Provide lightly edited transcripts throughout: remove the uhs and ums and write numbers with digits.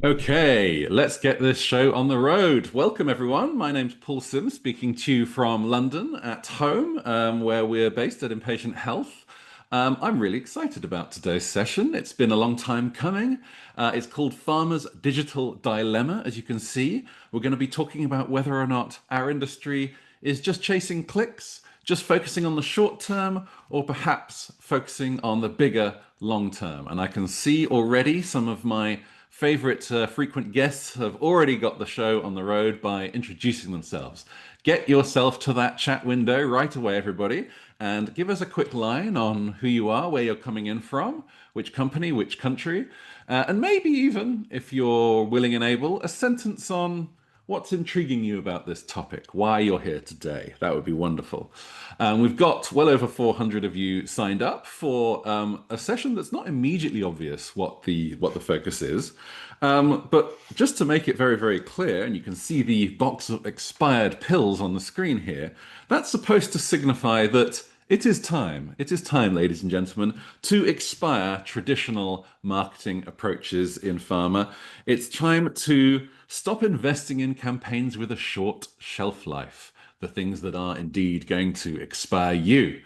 Okay, let's get this show on the road. Welcome, everyone. My name's Paul Sim, speaking to you from London at home, where we're based at Impatient Health. I'm really excited about today's session. It's been a long time coming. It's called Pharma's Digital Dilemma. As you can see, we're going to be talking about whether or not our industry is just chasing clicks, just focusing on the short term, or perhaps focusing on the bigger long term. And I can see already some of my favorite frequent guests have already got the show on the road by introducing themselves. Get yourself to that chat window right away, everybody, and give us a quick line on who you are, where you're coming in from, which company, which country, and maybe even, if you're willing and able, a sentence on what's intriguing you about this topic, why you're here today. That would be wonderful. We've got well over 400 of you signed up for a session that's not immediately obvious what the focus is. But just to make it very, very clear, and you can see the box of expired pills on the screen here, that's supposed to signify that it is time, ladies and gentlemen, to expire traditional marketing approaches in pharma. It's time to stop investing in campaigns with a short shelf life, the things that are indeed going to expire you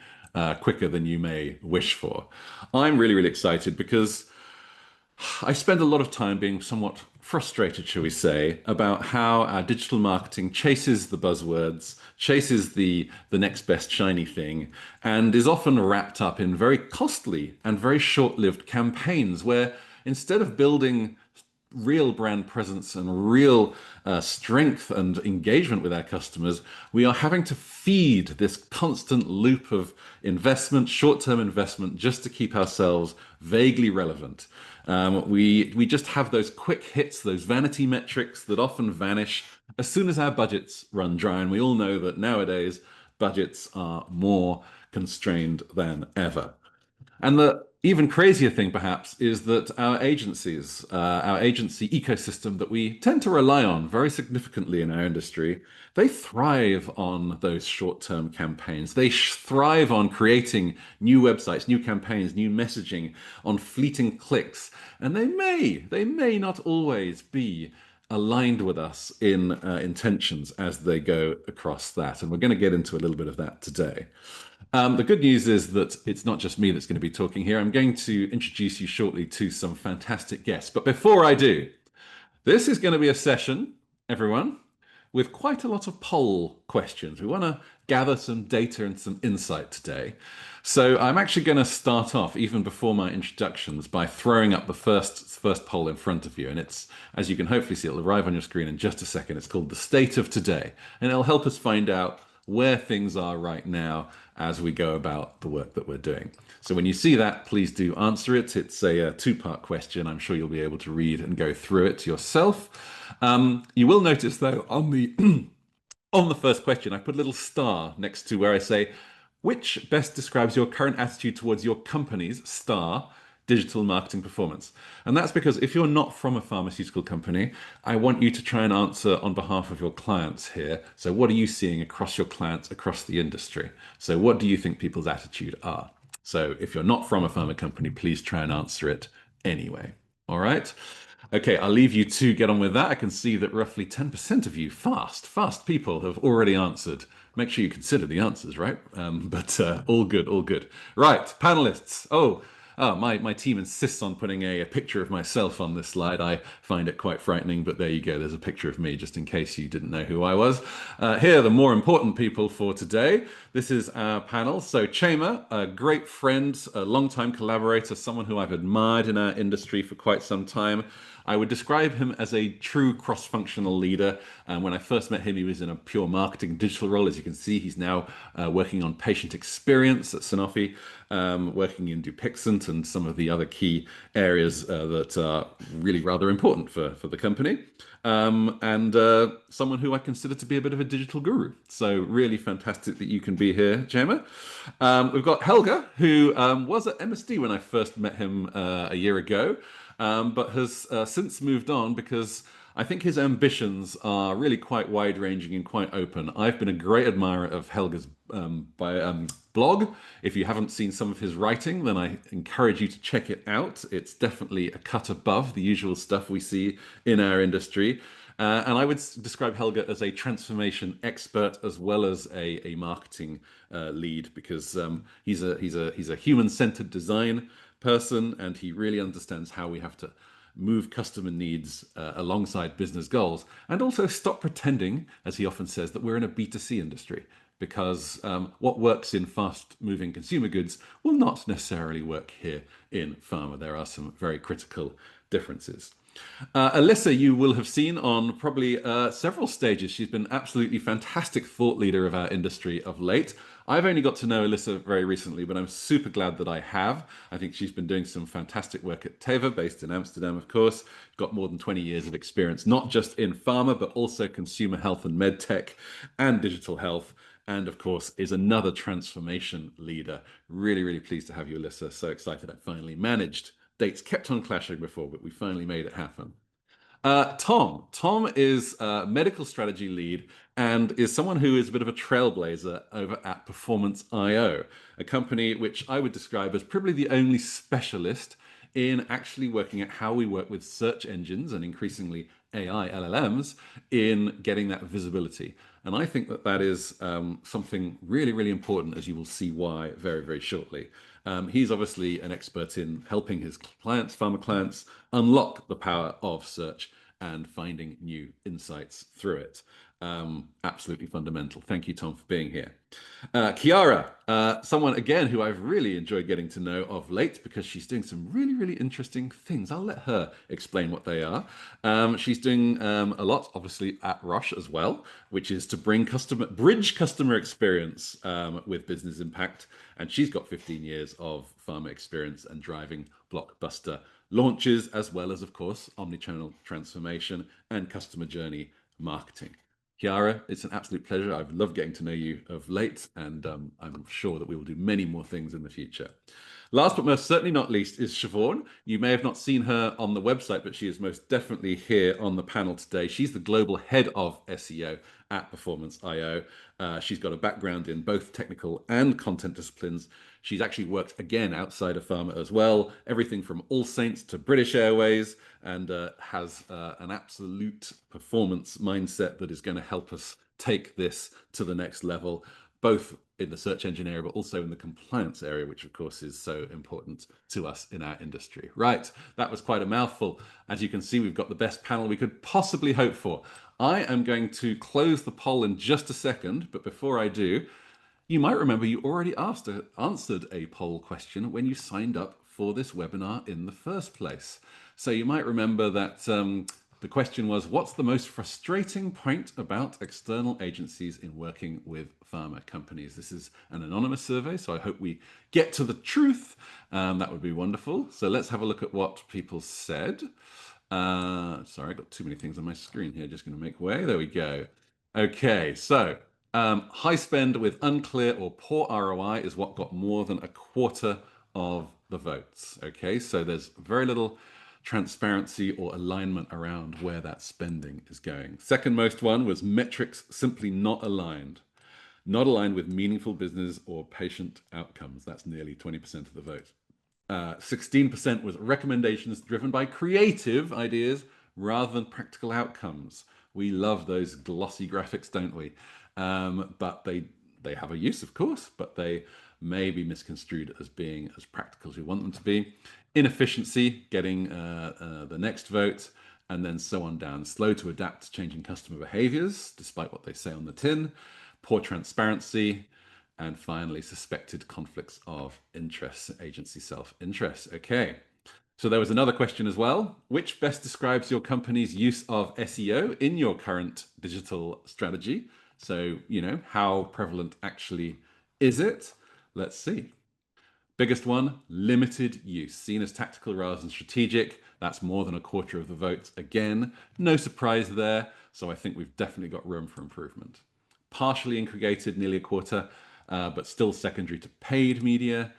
quicker than you may wish for. I'm really, really excited because I spend a lot of time being somewhat frustrated, shall we say, about how our digital marketing chases the buzzwords, chases the next best shiny thing, and is often wrapped up in very costly and very short-lived campaigns where instead of building real brand presence and real strength and engagement with our customers, we are having to feed this constant loop of investment, short-term investment, just to keep ourselves vaguely relevant. We just have those quick hits, those vanity metrics that often vanish as soon as our budgets run dry. And we all know that nowadays budgets are more constrained than ever. And the even crazier thing, perhaps, is that our agencies, our agency ecosystem that we tend to rely on very significantly in our industry, they thrive on those short-term campaigns. They thrive on creating new websites, new campaigns, new messaging, on fleeting clicks. And they may not always be aligned with us in intentions as they go across that. And we're going to get into a little bit of that today. The good news is that it's not just me that's going to be talking here. I'm going to introduce you shortly to some fantastic guests. But before I do, this is going to be a session, everyone, with quite a lot of poll questions. We want to gather some data and some insight today. So I'm actually going to start off, even before my introductions, by throwing up the first poll in front of you. And it's, as you can hopefully see, it'll arrive on your screen in just a second. It's called The State of Today. And it'll help us find out where things are right now as we go about the work that we're doing. So when you see that, please do answer it. It's a two-part question. I'm sure you'll be able to read and go through it yourself. You will notice, though, on the on the first question, I put a little star next to where I say, which best describes your current attitude towards your company's star digital marketing performance? And that's because if you're not from a pharmaceutical company, I want you to try and answer on behalf of your clients here. So what are you seeing across your clients, across the industry? So what do you think people's attitude are? So if you're not from a pharma company, please try and answer it anyway. All right. Okay, I'll leave you to get on with that. I can see that roughly 10% of you, fast people, have already answered. Make sure you consider the answers, right? But all good, all good. Right, panelists. My team insists on putting a picture of myself on this slide. I find it quite frightening, but there you go. There's a picture of me, just in case you didn't know who I was. Here are the more important people for today. This is our panel. So Chema, a great friend, a longtime collaborator, someone who I've admired in our industry for quite some time. I would describe him as a true cross-functional leader. And when I first met him, he was in a pure marketing digital role. As you can see, he's now working on patient experience at Sanofi, working in Dupixent and some of the other key areas that are really rather important for the company. And someone who I consider to be a bit of a digital guru. So really fantastic that you can be here, Chema. We've got Helge, who was at MSD when I first met him a year ago, but has since moved on because I think his ambitions are really quite wide-ranging and quite open. I've been a great admirer of Helge's blog. If you haven't seen some of his writing, then I encourage you to check it out. It's definitely a cut above the usual stuff we see in our industry. And I would describe Helge as a transformation expert as well as a marketing lead, because he's a human-centered design person, and he really understands how we have to move customer needs alongside business goals, and also stop pretending, as he often says, that we're in a B2C industry, because what works in fast-moving consumer goods will not necessarily work here in pharma. There are some very critical differences. Alyssa, you will have seen on probably several stages. She's been absolutely fantastic thought leader of our industry of late. I've only got to know Alyssa very recently, but I'm super glad that I have. I think she's been doing some fantastic work at Teva, based in Amsterdam, of course. Got more than 20 years of experience, not just in pharma, but also consumer health and med tech and digital health. And of course, is another transformation leader. Really, really pleased to have you, Alyssa. So excited I finally managed. Dates kept on clashing before, but we finally made it happen. Tom. Tom is a medical strategy lead and is someone who is a bit of a trailblazer over at performance.io, a company which I would describe as probably the only specialist in actually working at how we work with search engines and increasingly AI LLMs in getting that visibility. And I think that that is something really, really important, as you will see why very, very shortly. He's obviously an expert in helping his clients, pharma clients, unlock the power of search and finding new insights through it. Absolutely fundamental. Thank you, Tom, for being here. Chiara, someone again who I've really enjoyed getting to know of late, because she's doing some really, really interesting things. I'll let her explain what they are. She's doing a lot, obviously, at Roche as well, which is to bridge customer experience with business impact. And she's got 15 years of pharma experience and driving blockbuster launches, as well as, of course, omnichannel transformation and customer journey marketing. Chiara, it's an absolute pleasure. I've loved getting to know you of late, and I'm sure that we will do many more things in the future. Last but most certainly not least is Siobhan. You may have not seen her on the website, but she is most definitely here on the panel today. She's the global head of SEO at Performance.io. She's got a background in both technical and content disciplines. She's actually worked again outside of pharma as well, everything from All Saints to British Airways, and has an absolute performance mindset that is going to help us take this to the next level, both in the search engine area, but also in the compliance area, which of course is so important to us in our industry. Right, that was quite a mouthful. As you can see, we've got the best panel we could possibly hope for. I am going to close the poll in just a second, but before I do, you might remember you already answered a poll question when you signed up for this webinar in the first place. So you might remember that the question was, what's the most frustrating point about external agencies in working with pharma companies? This is an anonymous survey, so I hope we get to the truth. That would be wonderful. So let's have a look at what people said. Sorry, I got too many things on my screen here. Just going to make way. There we go. Okay, so high spend with unclear or poor ROI is what got more than a quarter of the votes. Okay, so there's very little transparency or alignment around where that spending is going. Second most one was metrics simply not aligned with meaningful business or patient outcomes. That's nearly 20% of the vote. 16% was recommendations driven by creative ideas rather than practical outcomes. We love those glossy graphics, don't we? But they have a use, of course, but they may be misconstrued as being as practical as we want them to be. Inefficiency, getting the next vote, and then so on down. Slow to adapt to changing customer behaviors, despite what they say on the tin. Poor transparency. And finally, suspected conflicts of interest, agency self-interest. Okay, so there was another question as well. Which best describes your company's use of SEO in your current digital strategy? So, how prevalent actually is it? Let's see. Biggest one, limited use, seen as tactical rather than strategic. That's more than a quarter of the votes. Again, no surprise there. So I think we've definitely got room for improvement. Partially aggregated, nearly a quarter, but still secondary to paid media.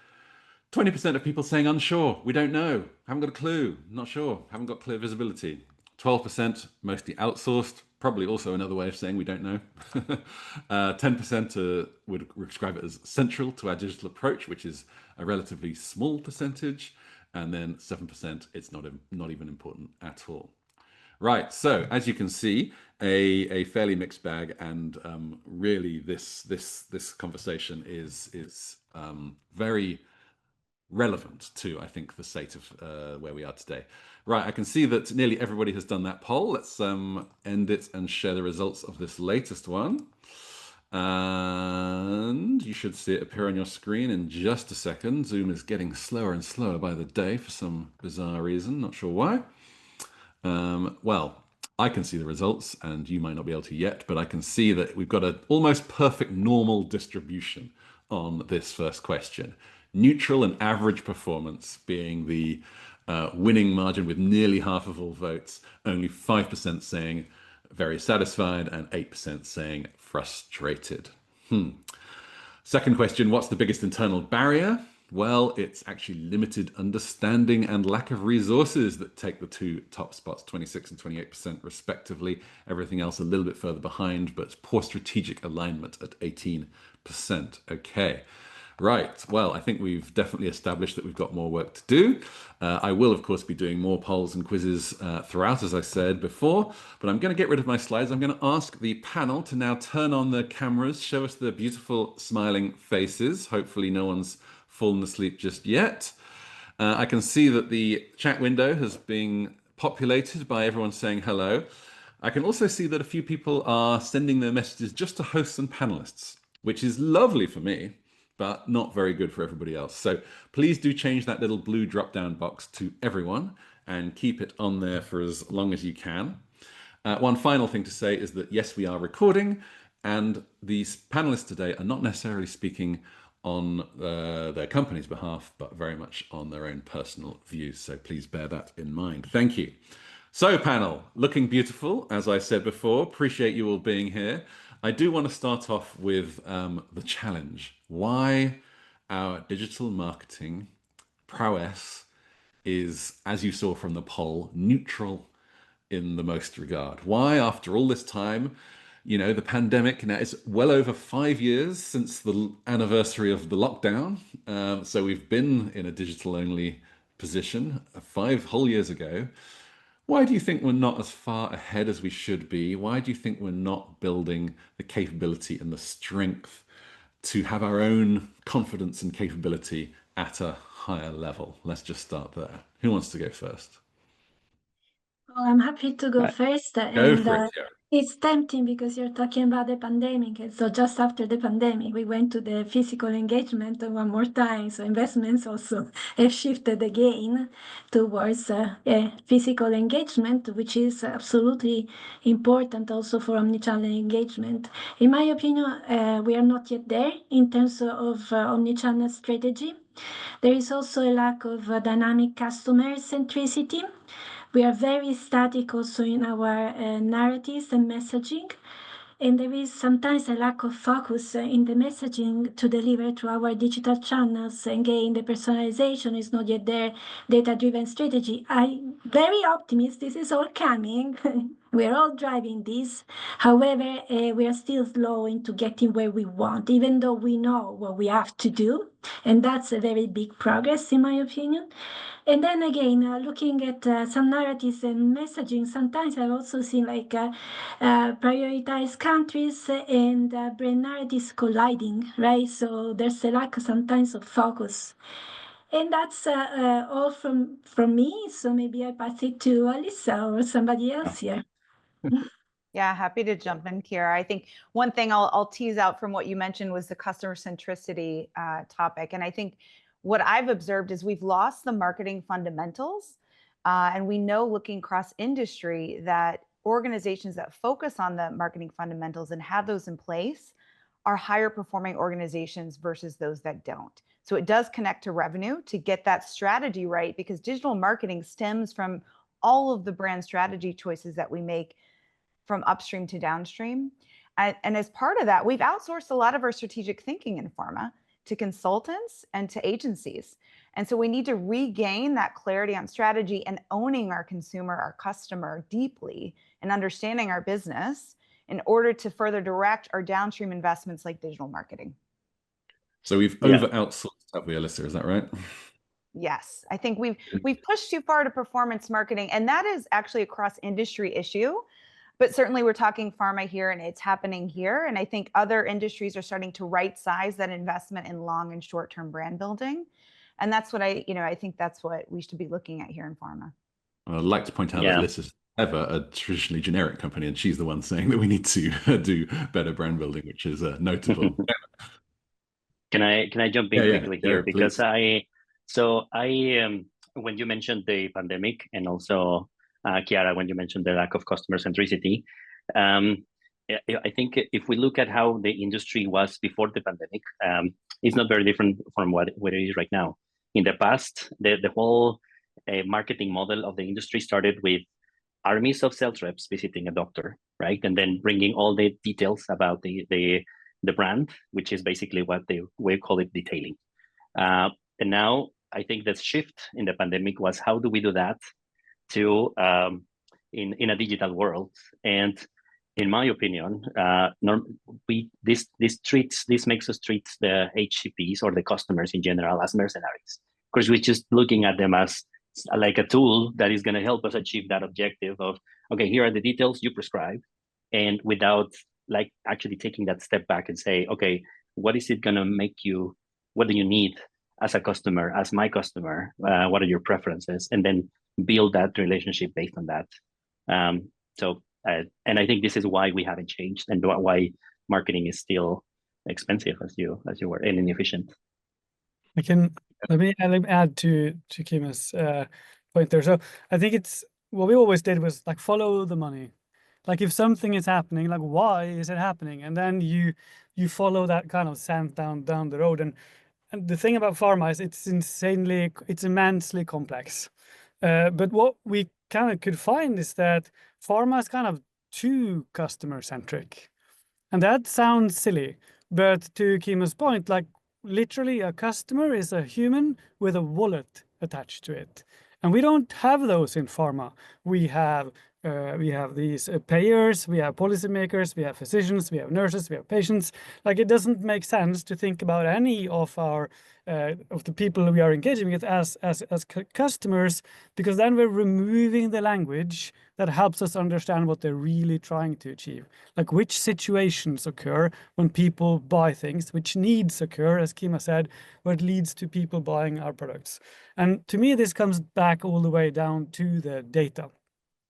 20% of people saying unsure, we don't know, haven't got a clue, not sure, haven't got clear visibility. 12% mostly outsourced, probably also another way of saying we don't know. 10% would describe it as central to our digital approach, which is a relatively small percentage. And then 7%, it's not even important at all. Right, so as you can see, a fairly mixed bag, and really this conversation is very relevant to, I think, the state of where we are today. Right, I can see that nearly everybody has done that poll. Let's end it and share the results of this latest one. And you should see it appear on your screen in just a second. Zoom is getting slower and slower by the day for some bizarre reason, not sure why. Well, I can see the results, and you might not be able to yet, but I can see that we've got an almost perfect normal distribution on this first question. Neutral and average performance being the winning margin with nearly half of all votes, only 5% saying very satisfied and 8% saying frustrated. Second question, what's the biggest internal barrier? Well, it's actually limited understanding and lack of resources that take the two top spots, 26 and 28% respectively. Everything else a little bit further behind, but poor strategic alignment at 18%. Okay. Right. Well, I think we've definitely established that we've got more work to do. I will, of course, be doing more polls and quizzes throughout, as I said before, but I'm going to get rid of my slides. I'm going to ask the panel to now turn on the cameras, show us the beautiful smiling faces. Hopefully no one's fallen asleep just yet. I can see that the chat window has been populated by everyone saying hello. I can also see that a few people are sending their messages just to hosts and panelists, which is lovely for me, but not very good for everybody else. So please do change that little blue drop-down box to everyone and keep it on there for as long as you can. One final thing to say is that, yes, we are recording, and these panelists today are not necessarily speaking on their company's behalf, but very much on their own personal views. So please bear that in mind. Thank you. So panel, looking beautiful, as I said before, appreciate you all being here. I do want to start off with the challenge. Why our digital marketing prowess is, as you saw from the poll, neutral in the most regard. Why, after all this time, you know, the pandemic, now it's well over 5 years since the anniversary of the lockdown. So we've been in a digital only position 5 whole years ago. Why do you think we're not as far ahead as we should be? Why do you think we're not building the capability and the strength to have our own confidence and capability at a higher level? Let's just start there. Who wants to go first? Well, I'm happy to go first. Go for it, yeah. It's tempting because you're talking about the pandemic. And so just after the pandemic, we went to the physical engagement one more time. So investments also have shifted again towards physical engagement, which is absolutely important also for omnichannel engagement. In my opinion, we are not yet there in terms of omnichannel strategy. There is also a lack of dynamic customer centricity. We are very static also in our narratives and messaging. And there is sometimes a lack of focus in the messaging to deliver to our digital channels. Again, the personalization is not yet there, data-driven strategy. I'm very optimistic this is all coming. We're all driving this. However, we are still slow into getting where we want, even though we know what we have to do. And that's a very big progress, in my opinion. And then again, looking at some narratives and messaging, sometimes I've also seen prioritized countries and brand narratives colliding, right? So there's a lack sometimes of focus. And that's all from me. So maybe I pass it to Alyssa or somebody else here. Yeah, happy to jump in, Kira. I think one thing I'll tease out from what you mentioned was the customer centricity topic. And I think what I've observed is we've lost the marketing fundamentals. And we know, looking cross industry, that organizations that focus on the marketing fundamentals and have those in place are higher performing organizations versus those that don't. So it does connect to revenue to get that strategy right, because digital marketing stems from all of the brand strategy choices that we make from upstream to downstream. And as part of that, we've outsourced a lot of our strategic thinking in pharma to consultants and to agencies. And so we need to regain that clarity on strategy and owning our consumer, our customer deeply, and understanding our business in order to further direct our downstream investments like digital marketing. So we've over outsourced, have we, Alyssa? Is that right? Yes, I think we've pushed too far to performance marketing, and that is actually a cross industry issue. But certainly we're talking pharma here, and it's happening here. And I think other industries are starting to right size that investment in long and short term brand building. And that's what I think that's what we should be looking at here in pharma. I'd like to point out that Alyssa's Teva, a traditionally generic company, and she's the one saying that we need to do better brand building, which is notable. Can I jump in quickly here? Because please. When you mentioned the pandemic, and also Chiara, when you mentioned the lack of customer centricity, I think if we look at how the industry was before the pandemic, it's not very different from what it is right now. In the past, the whole marketing model of the industry started with armies of sales reps visiting a doctor, right? And then bringing all the details about the brand, which is basically what we call it detailing. And now I think the shift in the pandemic was, how do we do that to in a digital world? And in my opinion, this makes us treat the HCPs or the customers in general as mercenaries, because we're just looking at them as like a tool that is going to help us achieve that objective of, okay, here are the details, you prescribe, and without like actually taking that step back and say, okay, what is it going to make you, what do you need as a customer, as my customer, what are your preferences, and then build that relationship based on that. And I think this is why we haven't changed, and why marketing is still expensive, as you were, and inefficient. Let me add to Chema's point there. So I think it's what we always did was like follow the money. Like if something is happening, like why is it happening? And then you follow that kind of sand down the road. And the thing about pharma is it's immensely complex. But what we kind of could find is that pharma is kind of too customer centric. And that sounds silly, but to Chema's point, like literally a customer is a human with a wallet attached to it. And we don't have those in pharma. We have these payers, we have policymakers, we have physicians, we have nurses, we have patients. Like it doesn't make sense to think about any of our of the people we are engaging with as customers, because then we're removing the language that helps us understand what they're really trying to achieve. Like which situations occur when people buy things, which needs occur, as Chema said, what leads to people buying our products. And to me, this comes back all the way down to the data,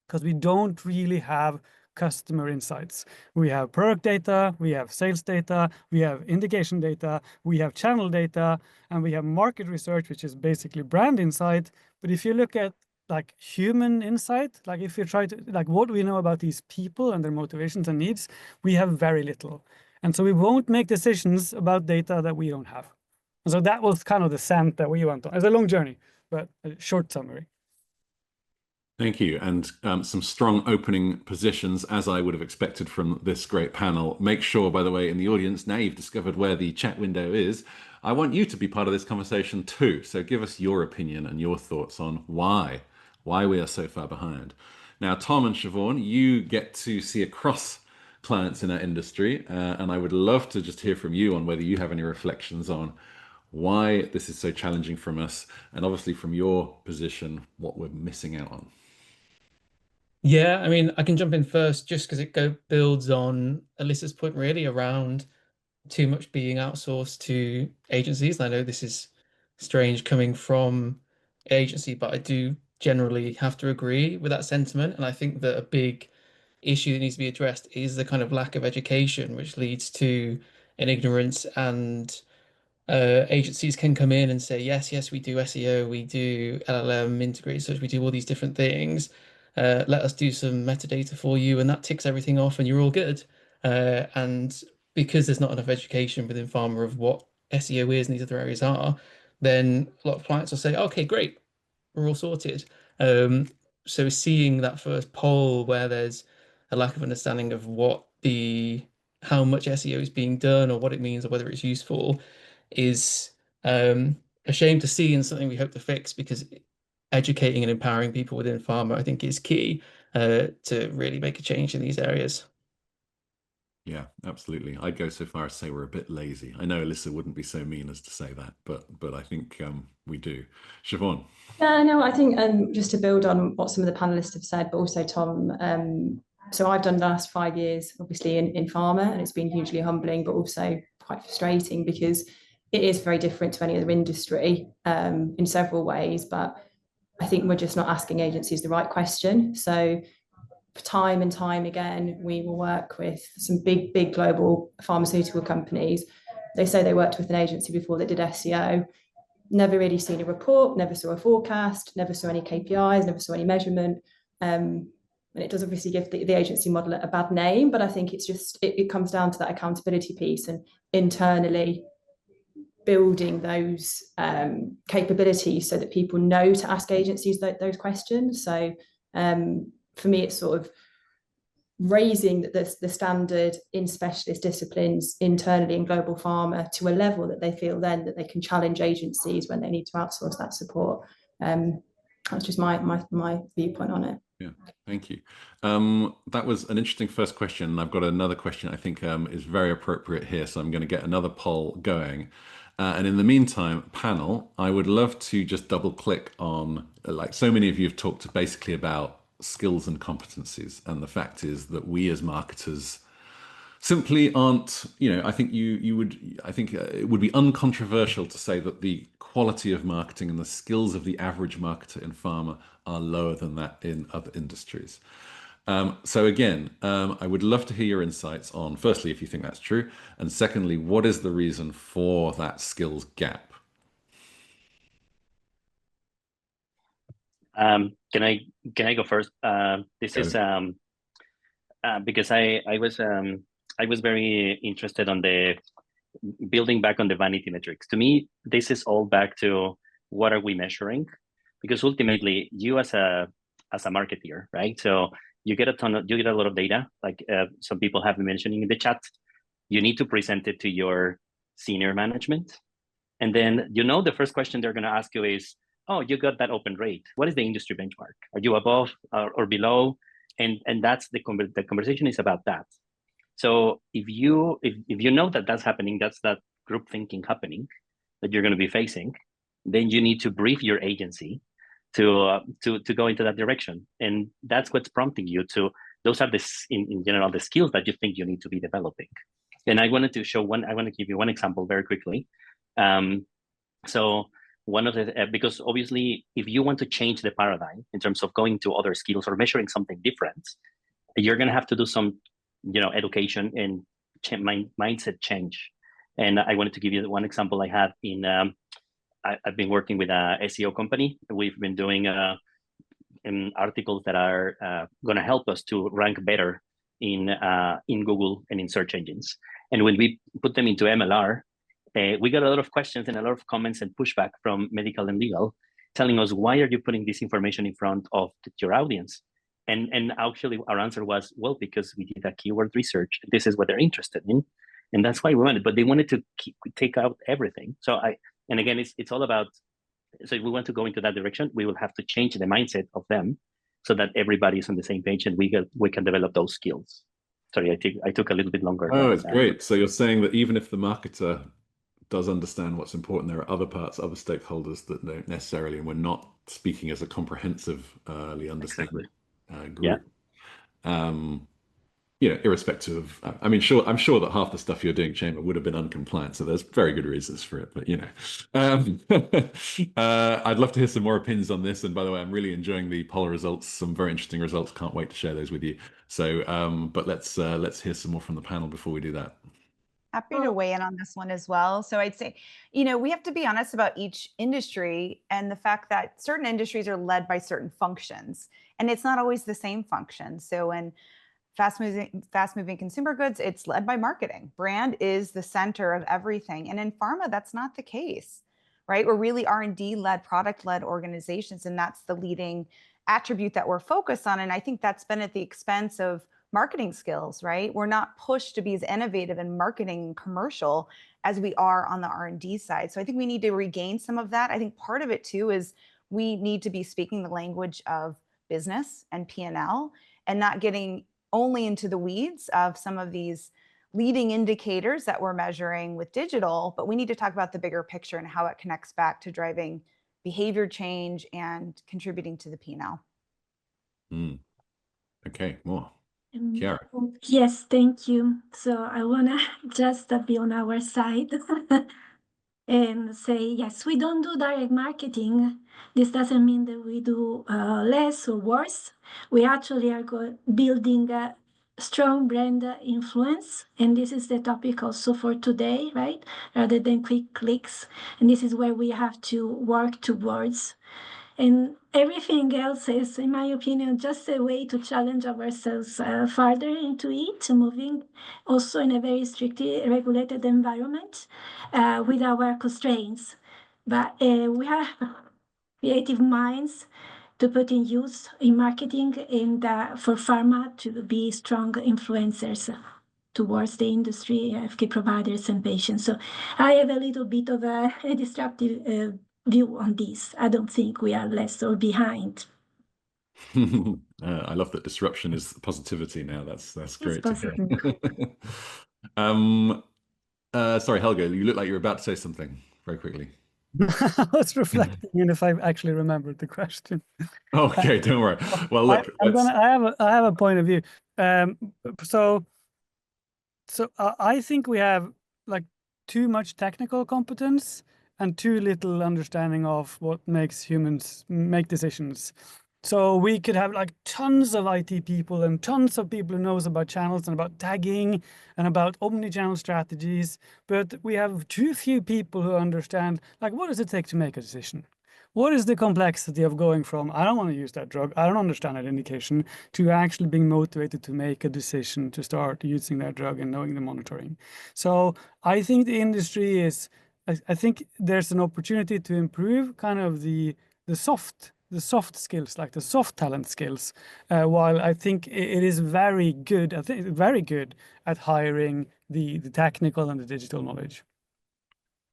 because we don't really have customer insights. We have product data, we have sales data, we have indication data, we have channel data, and we have market research, which is basically brand insight. But if you look at like human insight, like if you try to, like what we know about these people and their motivations and needs, we have very little. And so we won't make decisions about data that we don't have. And so that was kind of the scent that we went on. It's a long journey, but a short summary. Thank you. And some strong opening positions, as I would have expected from this great panel. Make sure, by the way, in the audience, now you've discovered where the chat window is, I want you to be part of this conversation too. So give us your opinion and your thoughts on why we are so far behind. Now, Tom and Siobhan, you get to see across clients in our industry, and I would love to just hear from you on whether you have any reflections on why this is so challenging from us, and obviously from your position, what we're missing out on. Yeah, I mean, I can jump in first just because it builds on Alyssa's point really around too much being outsourced to agencies. I know this is strange coming from an agency, but I do generally have to agree with that sentiment. And I think that a big issue that needs to be addressed is the kind of lack of education, which leads to an ignorance, and agencies can come in and say, yes, we do SEO, we do LLM integrated search, we do all these different things. Let us do some metadata for you, and that ticks everything off, and you're all good. And because there's not enough education within pharma of what SEO is and these other areas are, then a lot of clients will say, okay, great, we're all sorted. So seeing that first poll where there's a lack of understanding of how much SEO is being done or what it means or whether it's useful is a shame to see and something we hope to fix, because educating and empowering people within pharma, I think, is key to really make a change in these areas. Yeah, absolutely. I'd go so far as to say we're a bit lazy. I know Alyssa wouldn't be so mean as to say that, but I think we do. Siobhan. Yeah, no, I think just to build on what some of the panelists have said, but also Tom, so I've done the last 5 years, obviously, in pharma, and it's been hugely humbling, but also quite frustrating, because it is very different to any other industry in several ways. But I think we're just not asking agencies the right question. So time and time again, we will work with some big global pharmaceutical companies. They say they worked with an agency before that did SEO, never really seen a report, never saw a forecast, never saw any KPIs, never saw any measurement. And it does obviously give the agency model a bad name, but I think it's just, it comes down to that accountability piece and internally building those capabilities so that people know to ask agencies those questions. So for me, it's sort of raising the standard in specialist disciplines internally in global pharma to a level that they feel then that they can challenge agencies when they need to outsource that support. That's just my viewpoint on it. Yeah, thank you. That was an interesting first question. I've got another question I think is very appropriate here, so I'm going to get another poll going. And in the meantime, panel, I would love to just double click on, like so many of you have talked basically about skills and competencies. And the fact is that we as marketers simply aren't, I think I think it would be uncontroversial to say that the quality of marketing and the skills of the average marketer in pharma are lower than that in other industries. So again, I would love to hear your insights on, firstly, if you think that's true, and secondly, what is the reason for that skills gap? Can I go first? This is because I was very interested on the building back on the vanity metrics. To me, this is all back to what are we measuring? Because ultimately, you as a marketeer, right? So you get a lot of data, like some people have been mentioning in the chat. You need to present it to your senior management, and then the first question they're going to ask you is, "Oh, you got that open rate. What is the industry benchmark? Are you above or below?" And that's the conversation is about that. So if you know that that's happening, that's that group thinking happening that you're going to be facing, then you need to brief your agency to go into that direction, and that's what's prompting you to. Those are in general the skills that you think you need to be developing. And I wanted to show one. I want to give you one example very quickly. So one of the because obviously if you want to change the paradigm in terms of going to other skills or measuring something different, you're going to have to do some education and mindset change. And I wanted to give you one example I had in I've been working with a SEO company. We've been doing articles that are going to help us to rank better in Google and in search engines. And when we put them into MLR, we got a lot of questions and a lot of comments and pushback from medical and legal, telling us, why are you putting this information in front of your audience? And actually our answer was, well, because we did a keyword research. This is what they're interested in. And that's why we wanted, but they wanted to take out everything. So and again, it's all about, so if we want to go into that direction, we will have to change the mindset of them so that everybody is on the same page and we can develop those skills. Sorry, I took a little bit longer. Oh, it's great. So you're saying that even if the marketer does understand what's important, there are other parts, other stakeholders that don't necessarily, and we're not speaking as a comprehensively understanding group. Yeah. Irrespective of, I'm sure that half the stuff you're doing, Chema, would have been uncompliant. So there's very good reasons for it. But I'd love to hear some more opinions on this. And by the way, I'm really enjoying the poll results. Some very interesting results. Can't wait to share those with you. So, but let's hear some more from the panel before we do that. Happy to weigh in on this one as well. So I'd say, we have to be honest about each industry and the fact that certain industries are led by certain functions, and it's not always the same function. So in fast-moving consumer goods, it's led by marketing. Brand is the center of everything. And in pharma, that's not the case, right? We're really R&D-led, product-led organizations, and that's the leading attribute that we're focused on. And I think that's been at the expense of marketing skills, right? We're not pushed to be as innovative in marketing and commercial as we are on the R&D side. So I think we need to regain some of that. I think part of it too is we need to be speaking the language of business and P&L and not getting only into the weeds of some of these leading indicators that we're measuring with digital, but we need to talk about the bigger picture and how it connects back to driving behavior change and contributing to the P&L. Okay, more. Chiara. Yes, thank you. So I want to just be on our side and say, yes, we don't do direct marketing. This doesn't mean that we do less or worse. We actually are building a strong brand influence. And this is the topic also for today, right? Rather than quick clicks. And this is where we have to work towards. And everything else is, in my opinion, just a way to challenge ourselves further into it, moving also in a very strictly regulated environment with our constraints. But we have creative minds to put in use in marketing and for pharma to be strong influencers towards the industry, healthcare providers and patients. So I have a little bit of a disruptive view on this. I don't think we are less or behind. I love that disruption is positivity now. That's great to hear. Sorry, Helge, you look like you're about to say something very quickly. I was reflecting and if I actually remembered the question. Okay, don't worry. Well, look, I have a point of view. So I think we have like too much technical competence and too little understanding of what makes humans make decisions. So we could have like tons of IT people and tons of people who knows about channels and about tagging and about omni-channel strategies, but we have too few people who understand like what does it take to make a decision? What is the complexity of going from I don't want to use that drug, I don't understand that indication, to actually being motivated to make a decision to start using that drug and knowing the monitoring? So I think the industry is, I think there's an opportunity to improve kind of the soft skills, like the soft talent skills, while I think it is very good, I think very good at hiring the technical and the digital knowledge.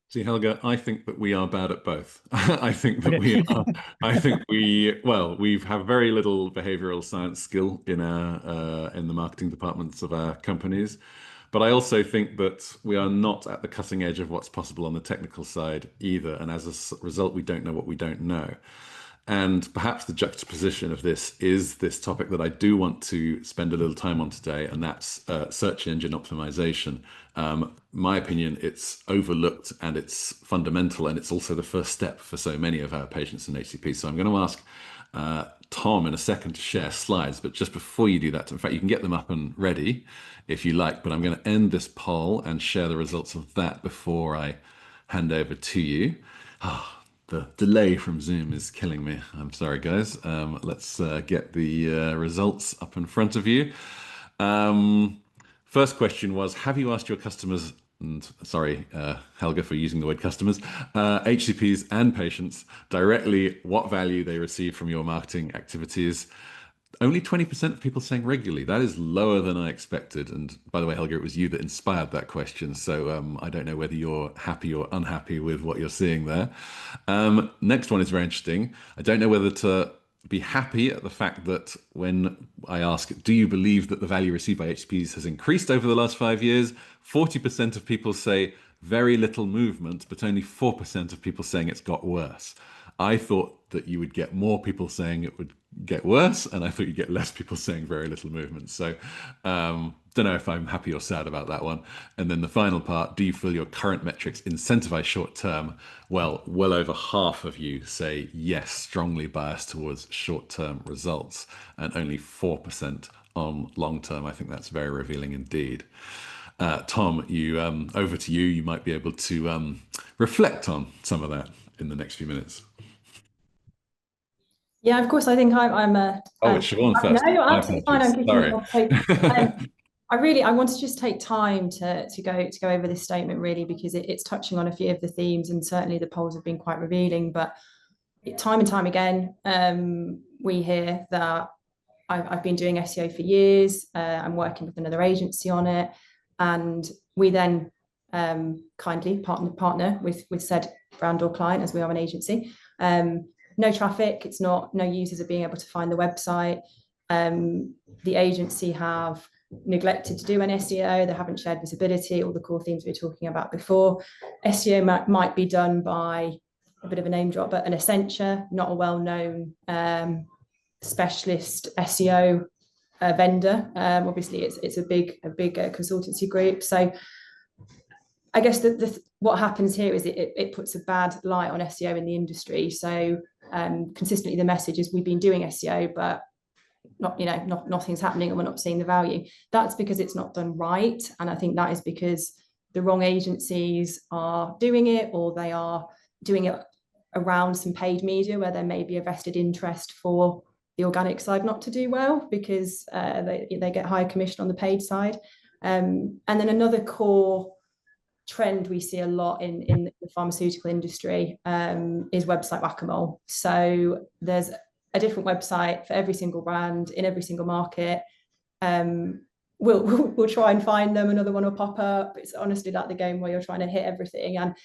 See, Helge, I think that we are bad at both. I think that we have very little behavioral science skill in the marketing departments of our companies. But I also think that we are not at the cutting edge of what's possible on the technical side either. And as a result, we don't know what we don't know. And perhaps the juxtaposition of this is this topic that I do want to spend a little time on today, and that's search engine optimization. My opinion, it's overlooked and it's fundamental, and it's also the first step for so many of our patients in HCP. So I'm going to ask Tom in a second to share slides, but just before you do that, in fact, you can get them up and ready if you like, but I'm going to end this poll and share the results of that before I hand over to you. The delay from Zoom is killing me. I'm sorry, guys. Let's get the results up in front of you. First question was, have you asked your customers, and sorry, Helge, for using the word customers, HCPs and patients directly what value they receive from your marketing activities? Only 20% of people saying regularly. That is lower than I expected. And by the way, Helge, it was you that inspired that question. So I don't know whether you're happy or unhappy with what you're seeing there. Next one is very interesting. I don't know whether to be happy at the fact that when I ask, do you believe that the value received by HCPs has increased over the last 5 years? 40% of people say very little movement, but only 4% of people saying it's got worse. I thought that you would get more people saying it would get worse, and I thought you'd get less people saying very little movement. So don't know if I'm happy or sad about that one. And then the final part, do you feel your current metrics incentivize short term? Well over half of you say yes, strongly biased towards short term results, and only 4% on long term. I think that's very revealing indeed. Tom, over to you. You might be able to reflect on some of that in the next few minutes. Yeah, of course. I think I'm a. It's Siobhan first. No, you're absolutely fine. I'm kicking off. So, I want to just take time to go over this statement really, because it's touching on a few of the themes, and certainly the polls have been quite revealing. But time and time again, we hear that I've been doing SEO for years. I'm working with another agency on it, and we then kindly partner with said brand or client, as we are an agency. No traffic, it's not, no users are being able to find the website. The agency have neglected to do an SEO, they haven't shared visibility, all the core themes we were talking about before. SEO might be done by a bit of a name drop, but an Accenture, not a well-known specialist SEO vendor. Obviously, it's a big consultancy group. So I guess what happens here is it puts a bad light on SEO in the industry. So consistently, the message is we've been doing SEO, but nothing's happening, and we're not seeing the value. That's because it's not done right, and I think that is because the wrong agencies are doing it, or they are doing it around some paid media where there may be a vested interest for the organic side not to do well, because they get higher commission on the paid side. And then another core trend we see a lot in the pharmaceutical industry is website whack-a-mole. So there's a different website for every single brand in every single market. We'll try and find them, another one will pop up. It's honestly like the game where you're trying to hit everything. And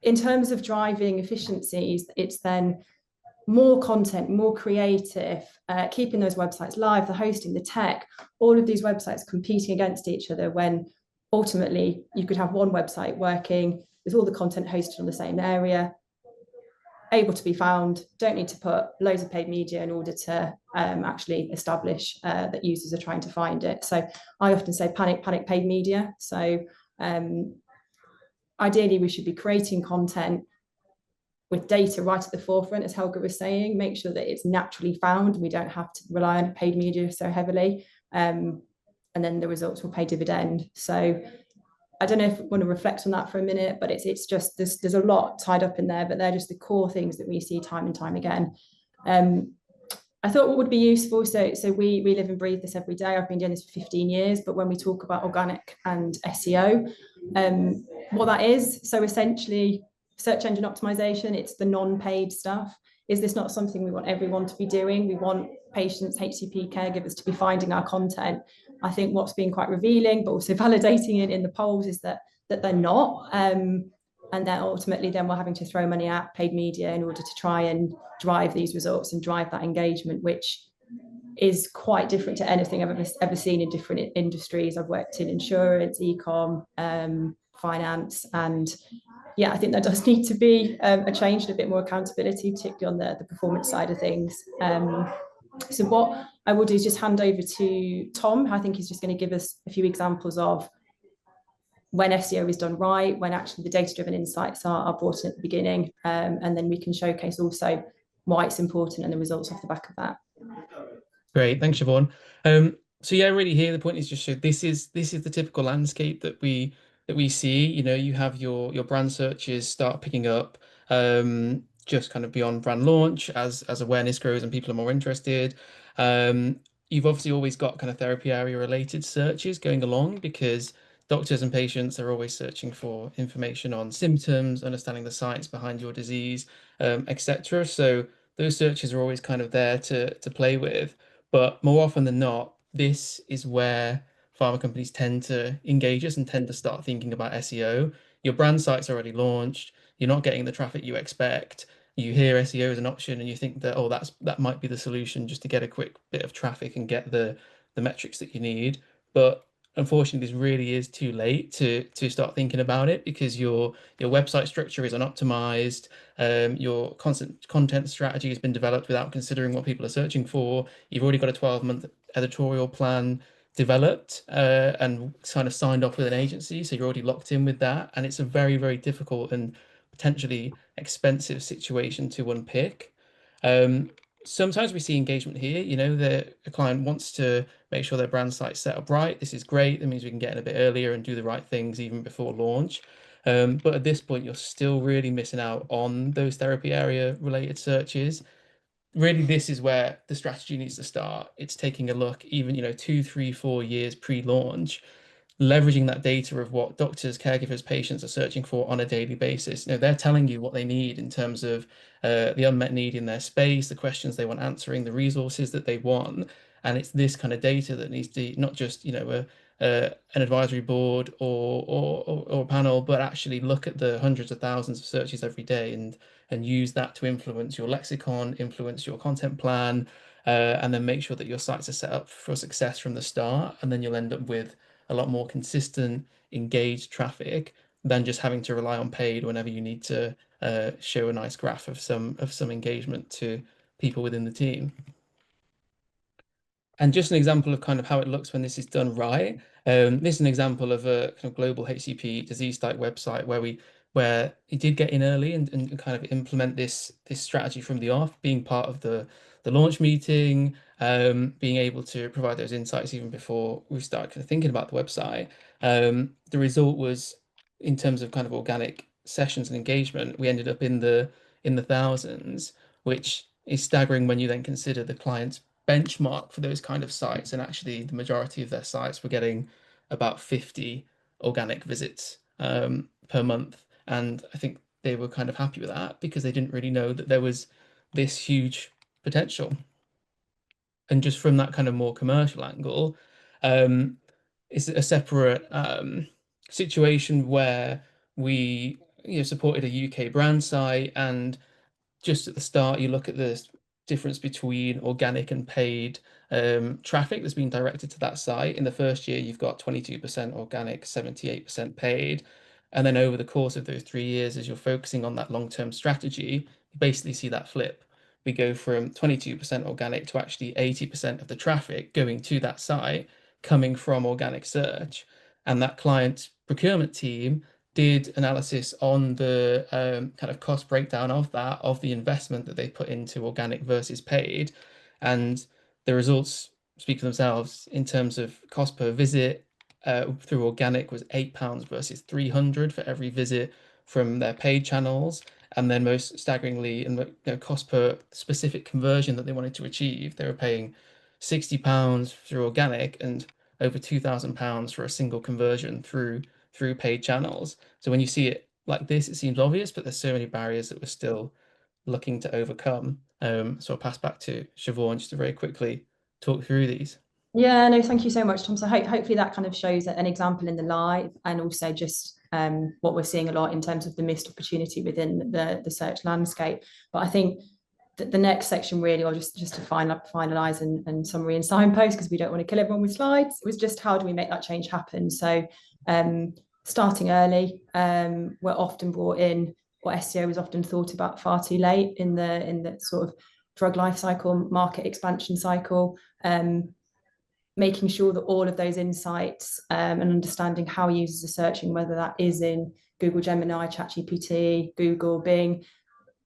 in terms of driving efficiencies, it's then more content, more creative, keeping those websites live, the hosting, the tech, all of these websites competing against each other, when ultimately you could have one website working with all the content hosted on the same area, able to be found, don't need to put loads of paid media in order to actually establish that users are trying to find it. So I often say panic paid media. So ideally we should be creating content with data right at the forefront, as Helge was saying, make sure that it's naturally found. We don't have to rely on paid media so heavily. And then the results will pay dividend. So I don't know if we want to reflect on that for a minute, but it's just, there's a lot tied up in there, but they're just the core things that we see time and time again. I thought what would be useful, so we live and breathe this every day. I've been doing this for 15 years, but when we talk about organic and SEO, what that is, so essentially search engine optimization, it's the non-paid stuff. Is this not something we want everyone to be doing? We want patients, HCP caregivers to be finding our content. I think what's been quite revealing, but also validating it in the polls, is that they're not. And then ultimately then we're having to throw money at paid media in order to try and drive these results and drive that engagement, which is quite different to anything I've ever seen in different industries. I've worked in insurance, e-com, finance, and yeah, I think there does need to be a change and a bit more accountability, particularly on the performance side of things. So what I will do is just hand over to Tom. I think he's just going to give us a few examples of when SEO is done right, when actually the data-driven insights are brought in at the beginning, and then we can showcase also why it's important and the results off the back of that. Great, thanks, Siobhan. So yeah, really here the point is just show this is the typical landscape that we see. You know, you have your brand searches start picking up just kind of beyond brand launch as awareness grows and people are more interested. You've obviously always got kind of therapy area related searches going along, because doctors and patients are always searching for information on symptoms, understanding the science behind your disease, etc. So those searches are always kind of there to play with. But more often than not, this is where pharma companies tend to engage us and tend to start thinking about SEO. Your brand site's already launched, you're not getting the traffic you expect. You hear SEO as an option and you think that, oh, that might be the solution just to get a quick bit of traffic and get the metrics that you need. But unfortunately, this really is too late to start thinking about it, because your website structure is unoptimized. Your content strategy has been developed without considering what people are searching for. You've already got a 12-month editorial plan developed and kind of signed off with an agency, so you're already locked in with that, and it's a very, very difficult and potentially expensive situation to unpick. Sometimes we see engagement here, you know, a client wants to make sure their brand site's set up right. This is great. That means we can get in a bit earlier and do the right things even before launch. But at this point, you're still really missing out on those therapy area related searches. Really, this is where the strategy needs to start. It's taking a look even, you know, 2, 3, 4 years pre-launch, leveraging that data of what doctors, caregivers, patients are searching for on a daily basis. You know, they're telling you what they need in terms of the unmet need in their space, the questions they want answering, the resources that they want. And it's this kind of data that needs to not just, you know, an advisory board or a panel, but actually look at the hundreds of thousands of searches every day and use that to influence your lexicon, influence your content plan, and then make sure that your sites are set up for success from the start. And then you'll end up with a lot more consistent, engaged traffic than just having to rely on paid whenever you need to show a nice graph of some engagement to people within the team. And just an example of kind of how it looks when this is done right. This is an example of a kind of global HCP disease state website where it did get in early and kind of implement this strategy from the off, being part of the launch meeting, being able to provide those insights even before we started kind of thinking about the website. The result was, in terms of kind of organic sessions and engagement, we ended up in the thousands, which is staggering when you then consider the client's benchmark for those kind of sites. And actually the majority of their sites were getting about 50 organic visits per month. And I think they were kind of happy with that because they didn't really know that there was this huge potential. And just from that kind of more commercial angle, it's a separate situation where we supported a UK brand site, and just at the start you look at the difference between organic and paid traffic that's being directed to that site. In the first year you've got 22% organic, 78% paid, and then over the course of those 3 years, as you're focusing on that long-term strategy, you basically see that flip. We go from 22% organic to actually 80% of the traffic going to that site coming from organic search. And that client procurement team did analysis on the kind of cost breakdown of the investment that they put into organic versus paid. And the results speak for themselves in terms of cost per visit through organic was £8 versus 300 for every visit from their paid channels. And then most staggeringly, in the cost per specific conversion that they wanted to achieve, they were paying £60 through organic and over £2,000 for a single conversion through paid channels. So when you see it like this, it seems obvious, but there's so many barriers that we're still looking to overcome. So I'll pass back to Siobhan just to very quickly talk through these. Yeah, no, thank you so much, Tom. So hopefully that kind of shows an example in the live, and also just what we're seeing a lot in terms of the missed opportunity within the search landscape. But I think that the next section really, or just to finalize and summary and signpost, because we don't want to kill everyone with slides, it was just how do we make that change happen? So starting early, we're often brought in, or SEO is often thought about far too late in the sort of drug life cycle, market expansion cycle. Making sure that all of those insights and understanding how users are searching, whether that is in Google Gemini, ChatGPT, Google, Bing,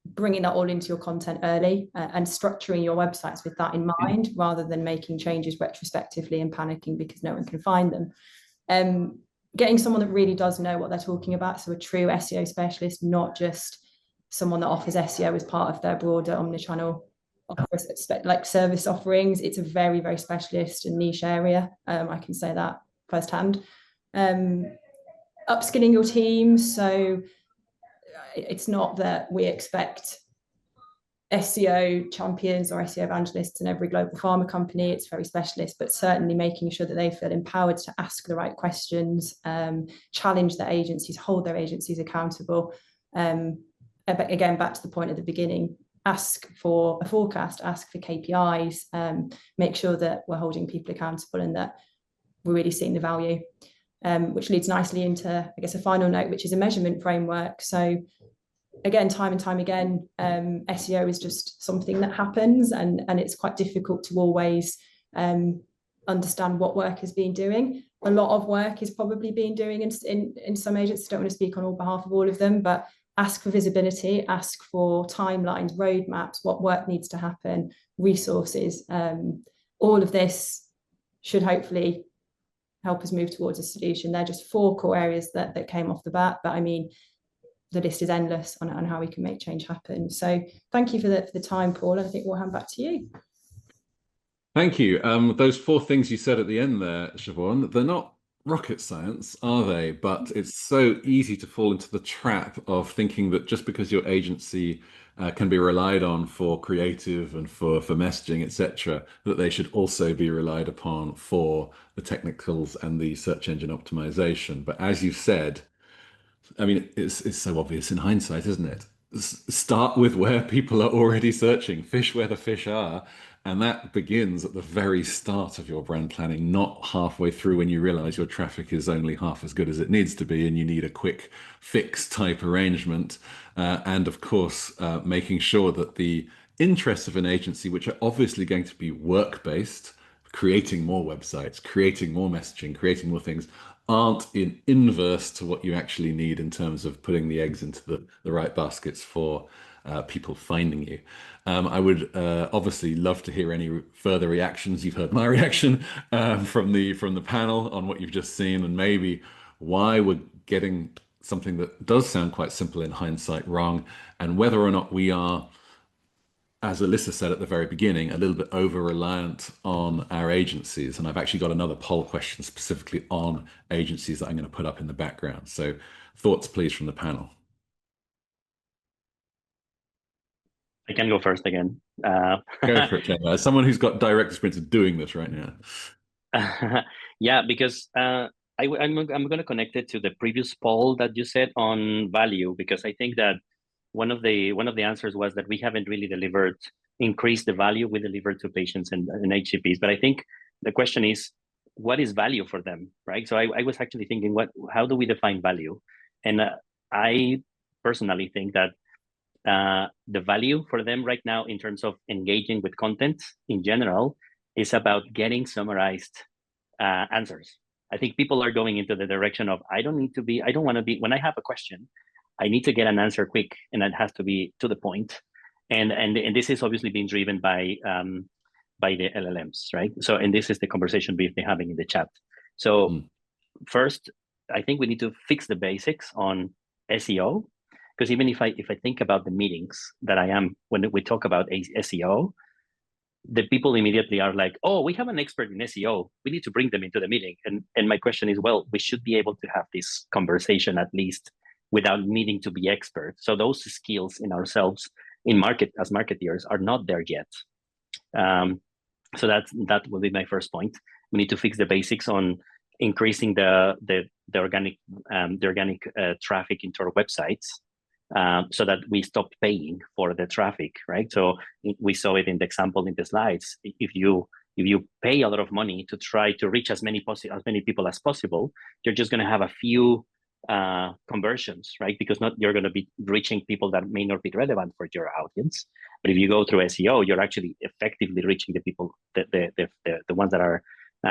bringing that all into your content early and structuring your websites with that in mind, rather than making changes retrospectively and panicking because no one can find them. Getting someone that really does know what they're talking about, so a true SEO specialist, not just someone that offers SEO as part of their broader omnichannel like service offerings. It's a very, very specialist and niche area. I can say that firsthand. Upskilling your team. So it's not that we expect SEO champions or SEO evangelists in every global pharma company. It's very specialist, but certainly making sure that they feel empowered to ask the right questions, challenge their agencies, hold their agencies accountable. But again, back to the point at the beginning, ask for a forecast, ask for KPIs, make sure that we're holding people accountable and that we're really seeing the value, which leads nicely into, I guess, a final note, which is a measurement framework. So again, time and time again, SEO is just something that happens, and it's quite difficult to always understand what work is being doing. A lot of work is probably being doing in some agencies. I don't want to speak on behalf of all of them, but ask for visibility, ask for timelines, roadmaps, what work needs to happen, resources. All of this should hopefully help us move towards a solution. They're just 4 core areas that came off the bat, but I mean, the list is endless on how we can make change happen. So thank you for the time, Paul, and I think we'll hand back to you. Thank you. Those 4 things you said at the end there, Siobhan, they're not rocket science, are they? But it's so easy to fall into the trap of thinking that just because your agency can be relied on for creative and for messaging, etc., that they should also be relied upon for the technicals and the search engine optimization. But as you said, I mean, it's so obvious in hindsight, isn't it? Start with where people are already searching, fish where the fish are. And that begins at the very start of your brand planning, not halfway through when you realize your traffic is only half as good as it needs to be and you need a quick fix type arrangement. And of course, making sure that the interests of an agency, which are obviously going to be work-based, creating more websites, creating more messaging, creating more things, aren't in inverse to what you actually need in terms of putting the eggs into the right baskets for people finding you. I would obviously love to hear any further reactions. You've heard my reaction from the panel on what you've just seen, and maybe why we're getting something that does sound quite simple in hindsight wrong, and whether or not we are, as Alyssa said at the very beginning, a little bit over-reliant on our agencies. And I've actually got another poll question specifically on agencies that I'm going to put up in the background. So thoughts, please, from the panel. I can go first again. Go for it, Chema. As someone who's got direct experience of doing this right now. Yeah, because I'm going to connect it to the previous poll that you said on value, because I think that one of the answers was that we haven't really increased the value we deliver to patients and HCPs. But I think the question is, what is value for them, right? So I was actually thinking, how do we define value? And I personally think that the value for them right now in terms of engaging with content in general is about getting summarized answers. I think people are going into the direction of, I don't want to be, when I have a question, I need to get an answer quick, and it has to be to the point. And this is obviously being driven by the LLMs, right? So, and this is the conversation we've been having in the chat. So first, I think we need to fix the basics on SEO, because even if I think about the meetings that I am, when we talk about SEO, the people immediately are like, oh, we have an expert in SEO. We need to bring them into the meeting. And my question is, well, we should be able to have this conversation at least without needing to be expert. So those skills in ourselves as marketeers are not there yet. So that will be my first point. We need to fix the basics on increasing the organic traffic into our websites, so that we stop paying for the traffic, right? So we saw it in the example in the slides. If you pay a lot of money to try to reach as many people as possible, you're just going to have a few conversions, right? Because you're going to be reaching people that may not be relevant for your audience. But if you go through SEO, you're actually effectively reaching the people, the ones that are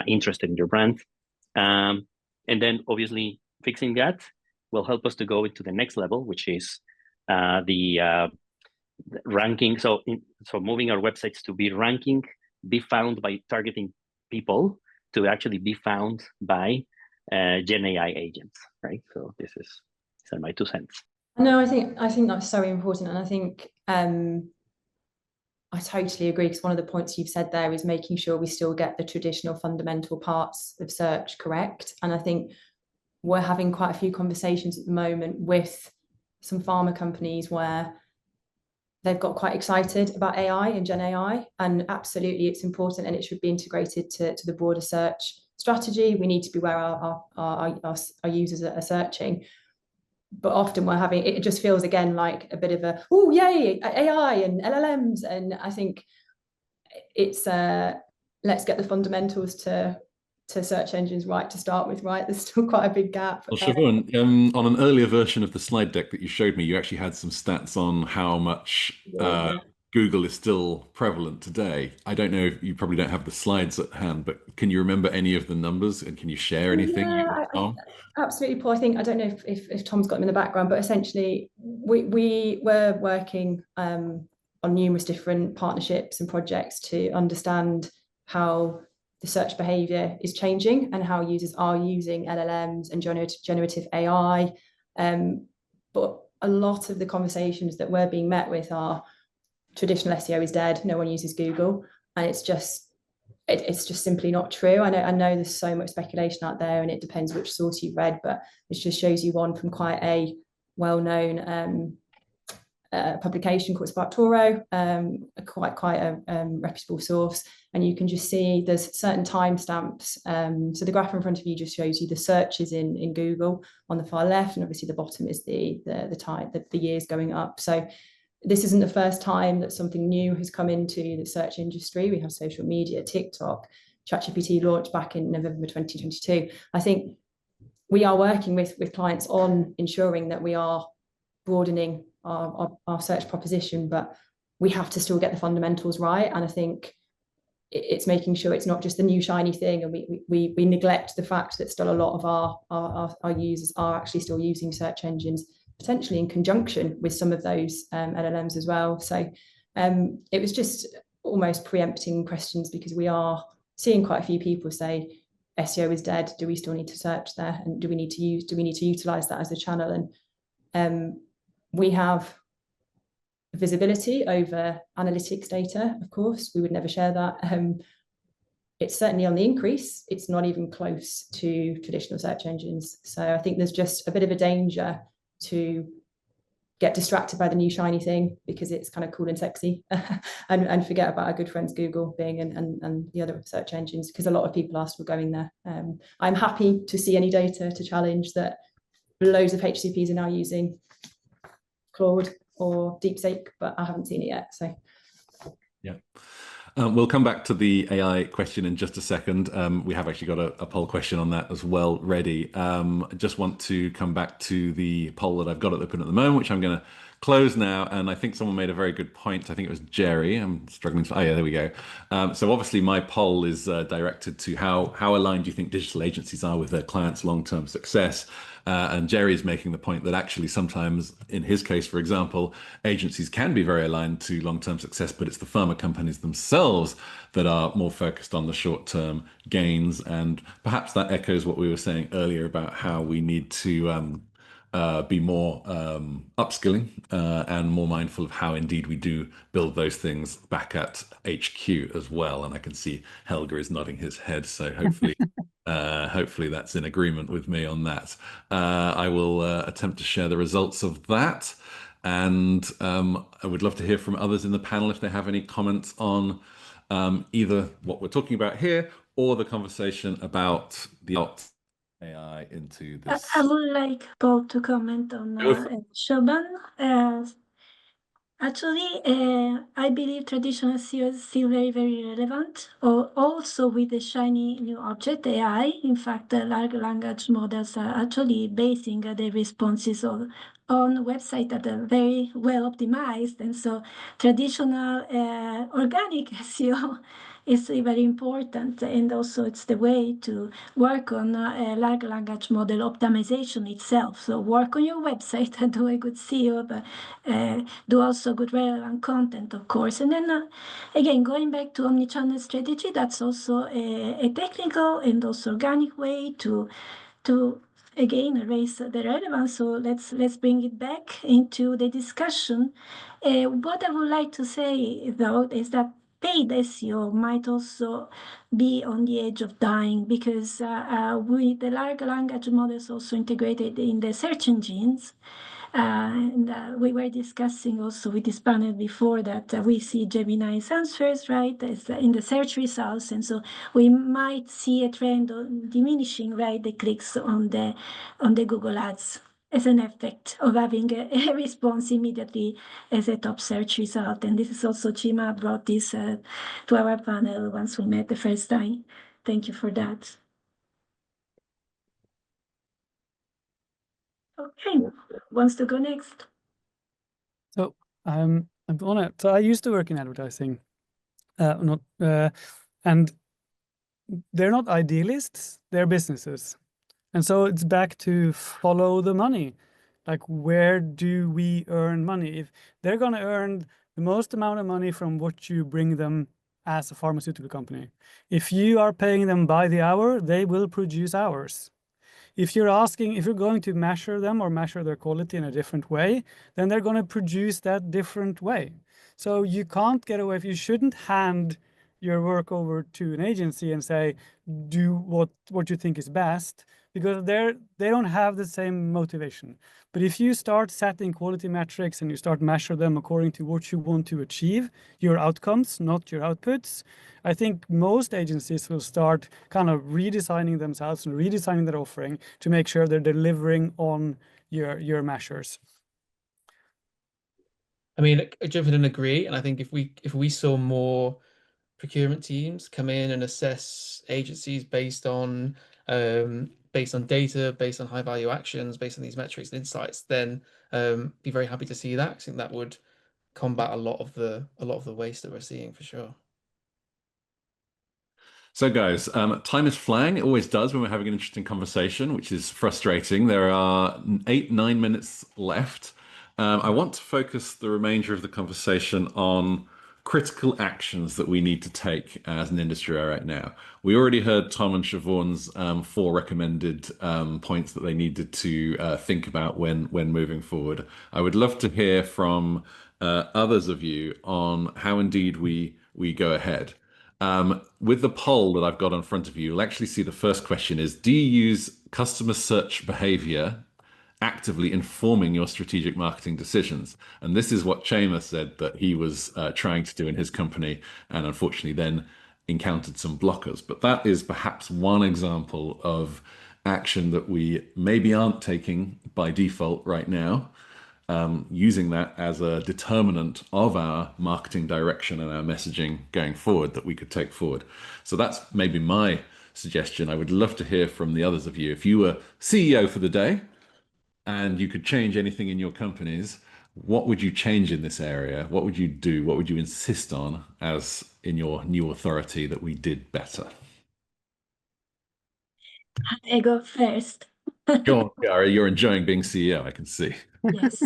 interested in your brand. And then obviously fixing that will help us to go into the next level, which is the ranking. So moving our websites to be ranking, be found by targeting people, to actually be found by Gen AI agents, right? So these are my 2 cents. No, I think that's so important, and I think I totally agree, because one of the points you've said there is making sure we still get the traditional fundamental parts of search correct. And I think we're having quite a few conversations at the moment with some pharma companies where they've got quite excited about AI and Gen AI, and absolutely it's important and it should be integrated to the broader search strategy. We need to be where our users are searching. But often it just feels again like a bit of a, oh yay, AI and LLMs. And I think it's let's get the fundamentals to search engines right to start with, right? There's still quite a big gap. Well, Siobhan, on an earlier version of the slide deck that you showed me, you actually had some stats on how much Google is still prevalent today. I don't know if you probably don't have the slides at hand, but can you remember any of the numbers, and can you share anything? Absolutely, Paul. I don't know if Tom's got them in the background, but essentially we were working on numerous different partnerships and projects to understand how the search behavior is changing and how users are using LLMs and generative AI. But a lot of the conversations that we're being met with are traditional SEO is dead, no one uses Google, and it's just simply not true. I know there's so much speculation out there, and it depends which source you've read, but it just shows you one from quite a well-known publication called Sparktoro, quite a reputable source, and you can just see there's certain timestamps. So the graph in front of you just shows you the searches in Google on the far left, and obviously the bottom is the time, the years going up. So this isn't the first time that something new has come into the search industry. We have social media, TikTok, ChatGPT launched back in November 2022. I think we are working with clients on ensuring that we are broadening our search proposition, but we have to still get the fundamentals right. And I think it's making sure it's not just the new shiny thing, and we neglect the fact that still a lot of our users are actually still using search engines, potentially in conjunction with some of those LLMs as well. So it was just almost preempting questions, because we are seeing quite a few people say SEO is dead. Do we still need to search there? And do we need to utilize that as a channel? And we have visibility over analytics data, of course. We would never share that. It's certainly on the increase. It's not even close to traditional search engines. So I think there's just a bit of a danger to get distracted by the new shiny thing because it's kind of cool and sexy, and forget about our good friends Google, Bing, and the other search engines, because a lot of people are still going there. I'm happy to see any data to challenge that loads of HCPs are now using Claude or DeepSeek, but I haven't seen it yet. So yeah. We'll come back to the AI question in just a second. We have actually got a poll question on that as well ready. I just want to come back to the poll that I've got open at the moment, which I'm going to close now. And I think someone made a very good point. I think it was Jerry. I'm struggling to, oh yeah, there we go. So obviously my poll is directed to how aligned do you think digital agencies are with their clients' long-term success? And Jerry is making the point that actually sometimes, in his case, for example, agencies can be very aligned to long-term success, but it's the pharma companies themselves that are more focused on the short-term gains. And perhaps that echoes what we were saying earlier about how we need to be more upskilling and more mindful of how indeed we do build those things back at HQ as well. And I can see Helge is nodding his head, so hopefully hopefully that's in agreement with me on that. I will attempt to share the results of that, and I would love to hear from others in the panel if they have any comments on either what we're talking about here or the conversation about the AI into this. I would like Paul to comment on Shoban. Actually, I believe traditional SEO is still very, very relevant, also with the shiny new object, AI. In fact, the large language models are actually basing their responses on websites that are very well optimized. And so traditional organic SEO is very important. And also it's the way to work on a large language model optimization itself. So work on your website and do a good SEO, but do also good relevant content, of course. And then again, going back to omnichannel strategy, that's also a technical and also organic way to again raise the relevance. So let's bring it back into the discussion. What I would like to say though is that paid SEO might also be on the edge of dying, because with the large language models also integrated in the search engines. And we were discussing also with this panel before that we see Gemini's answers, right, in the search results. And so we might see a trend on diminishing, right, the clicks on the Google Ads as an effect of having a response immediately as a top search result. And this is also Chema brought this to our panel once we met the first time. Thank you for that. Okay, wants to go next? So so I used to work in advertising, and they're not idealists, they're businesses. And so it's back to follow the money. Like, where do we earn money? If they're going to earn the most amount of money from what you bring them as a pharmaceutical company. If you are paying them by the hour, they will produce hours. If you're going to measure them or measure their quality in a different way, then they're going to produce that different way. So you can't get away. You shouldn't hand your work over to an agency and say, do what you think is best, because they don't have the same motivation. But if you start setting quality metrics and you start measure them according to what you want to achieve, your outcomes, not your outputs, I think most agencies will start kind of redesigning themselves and redesigning their offering to make sure they're delivering on your measures. I mean, I jump in and agree. And I think if we saw more procurement teams come in and assess agencies based on data, based on high value actions, based on these metrics and insights, then be very happy to see that. I think that would combat a lot of the waste that we're seeing for sure. So guys, time is flying. It always does when we're having an interesting conversation, which is frustrating. There are 9 minutes left. I want to focus the remainder of the conversation on critical actions that we need to take as an industry right now. We already heard Tom and Siobhan's 4 recommended points that they needed to think about when moving forward. I would love to hear from others of you on how indeed we go ahead. With the poll that I've got in front of you, you'll actually see the first question is, do you use customer search behavior actively informing your strategic marketing decisions? And this is what Chema said that he was trying to do in his company, and unfortunately then encountered some blockers. But that is perhaps one example of action that we maybe aren't taking by default right now. Using that as a determinant of our marketing direction and our messaging going forward that we could take forward. So that's maybe my suggestion. I would love to hear from the others of you. If you were CEO for the day and you could change anything in your companies, what would you change in this area? What would you do? What would you insist on as in your new authority that we did better? I go first. Go on, Gary, you're enjoying being CEO, I can see. Yes.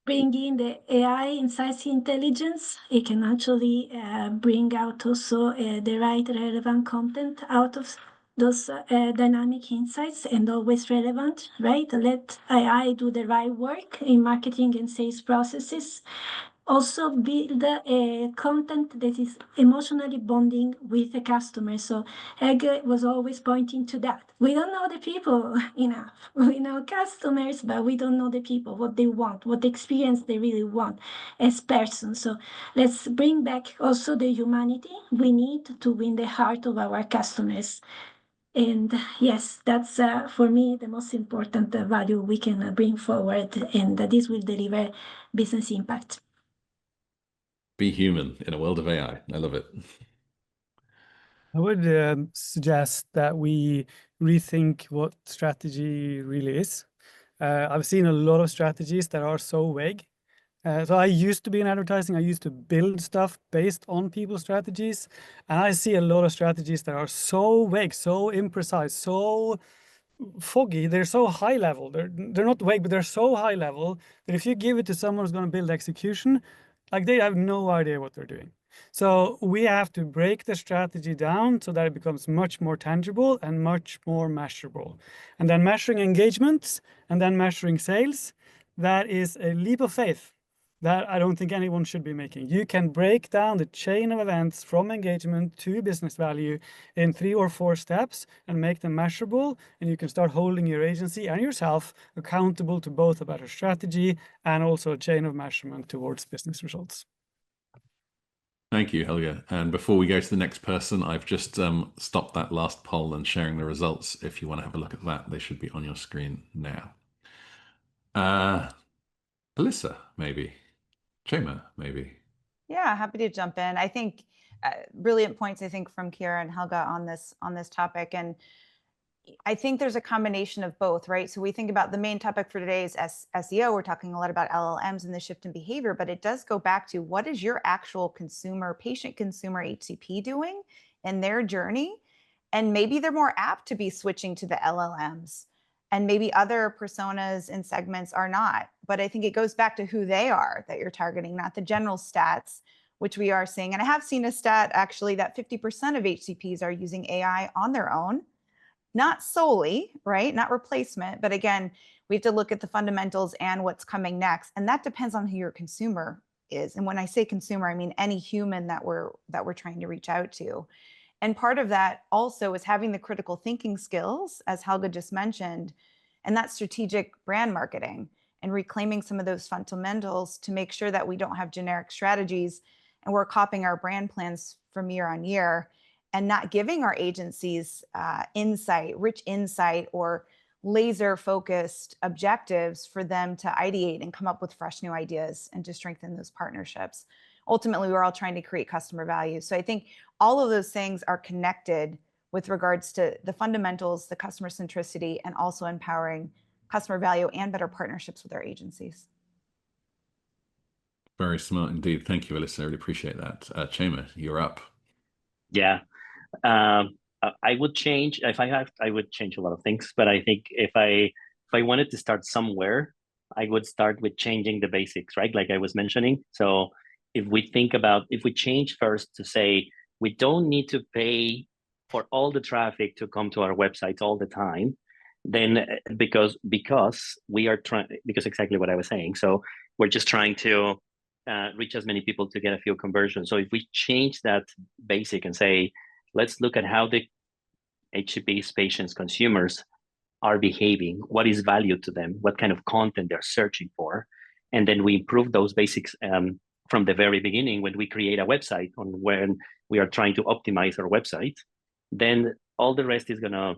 Bringing the AI insights intelligence, it can actually bring out also the right relevant content out of those dynamic insights, and always relevant, right? Let AI do the right work in marketing and sales processes. Also build a content that is emotionally bonding with the customer. So Helge was always pointing to that. We don't know the people enough. We know customers, but we don't know the people, what they want, what experience they really want as persons. So let's bring back also the humanity we need to win the heart of our customers. And yes, that's for me the most important value we can bring forward, and this will deliver business impact. Be human in a world of AI. I love it. I would suggest that we rethink what strategy really is. I've seen a lot of strategies that are so vague. So I used to be in advertising. I used to build stuff based on people's strategies. And I see a lot of strategies that are so vague, so imprecise, so foggy. They're so high level. They're not vague, but they're so high level that if you give it to someone who's going to build execution, like they have no idea what they're doing. So we have to break the strategy down so that it becomes much more tangible and much more measurable. And then measuring engagements and then measuring sales, that is a leap of faith that I don't think anyone should be making. You can break down the chain of events from engagement to business value in 3 or 4 steps and make them measurable, and you can start holding your agency and yourself accountable to both a better strategy and also a chain of measurement towards business results. Thank you, Helge. And before we go to the next person, I've just stopped that last poll and sharing the results. If you want to have a look at that, they should be on your screen now. Alyssa, maybe. Chema, maybe. Yeah, happy to jump in. I think brilliant points, I think, from Kira and Helge on this topic. And I think there's a combination of both, right? So we think about the main topic for today is SEO. We're talking a lot about LLMs and the shift in behavior, but it does go back to what is your actual patient consumer HCP doing in their journey? And maybe they're more apt to be switching to the LLMs, and maybe other personas and segments are not. But I think it goes back to who they are that you're targeting, not the general stats, which we are seeing. And I have seen a stat actually that 50% of HCPs are using AI on their own. Not solely, right? Not replacement, but again, we have to look at the fundamentals and what's coming next. And that depends on who your consumer is. And when I say consumer, I mean any human that we're trying to reach out to. And part of that also is having the critical thinking skills, as Helge just mentioned, and that strategic brand marketing and reclaiming some of those fundamentals to make sure that we don't have generic strategies and we're copying our brand plans from year on year and not giving our agencies rich insight or laser focused objectives for them to ideate and come up with fresh new ideas and to strengthen those partnerships. Ultimately, we're all trying to create customer value. So I think all of those things are connected with regards to the fundamentals, the customer centricity, and also empowering customer value and better partnerships with our agencies. Very smart indeed. Thank you, Alyssa. I really appreciate that. Chema, you're up. Yeah. I would change I would change a lot of things, but I think if I wanted to start somewhere, I would start with changing the basics, right? Like I was mentioning. So if we change first to say, we don't need to pay for all the traffic to come to our websites all the time, then because we are trying, because exactly what I was saying. So we're just trying to reach as many people to get a few conversions. So if we change that basic and say, let's look at how the HCPs, patients, consumers are behaving, what is value to them, what kind of content they're searching for, and then we improve those basics from the very beginning when we create a website, on when we are trying to optimize our website, then all the rest is going to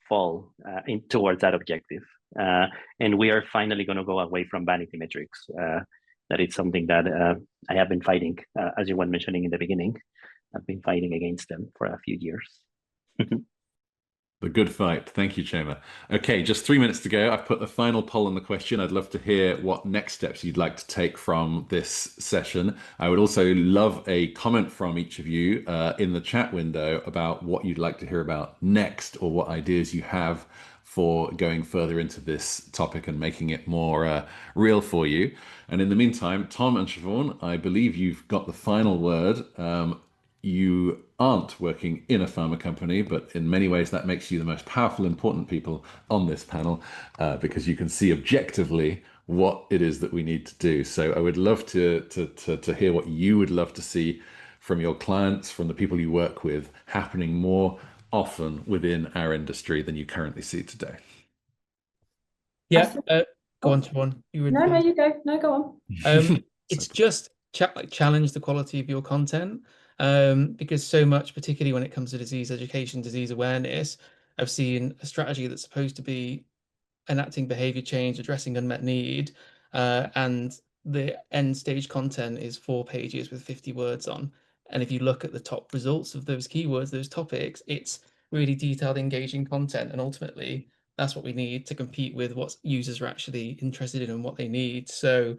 fall towards that objective. And we are finally going to go away from vanity metrics. That is something that I have been fighting, as you were mentioning in the beginning. I've been fighting against them for a few years. The good fight. Thank you, Chema. Okay, just 3 minutes to go. I've put the final poll on the question. I'd love to hear what next steps you'd like to take from this session. I would also love a comment from each of you in the chat window about what you'd like to hear about next, or what ideas you have for going further into this topic and making it more real for you. And in the meantime, Tom and Siobhan, I believe you've got the final word. You aren't working in a pharma company, but in many ways that makes you the most powerful, important people on this panel, because you can see objectively what it is that we need to do. So I would love to hear what you would love to see from your clients, from the people you work with, happening more often within our industry than you currently see today. Yeah, go on, Siobhan. No, you go. No, go on. It's just challenge the quality of your content. Because so much, particularly when it comes to disease education, disease awareness, I've seen a strategy that's supposed to be enacting behavior change, addressing unmet need, and the end stage content is 4 pages with 50 words on. And if you look at the top results of those keywords, those topics, it's really detailed, engaging content. And ultimately, that's what we need to compete with what users are actually interested in and what they need. So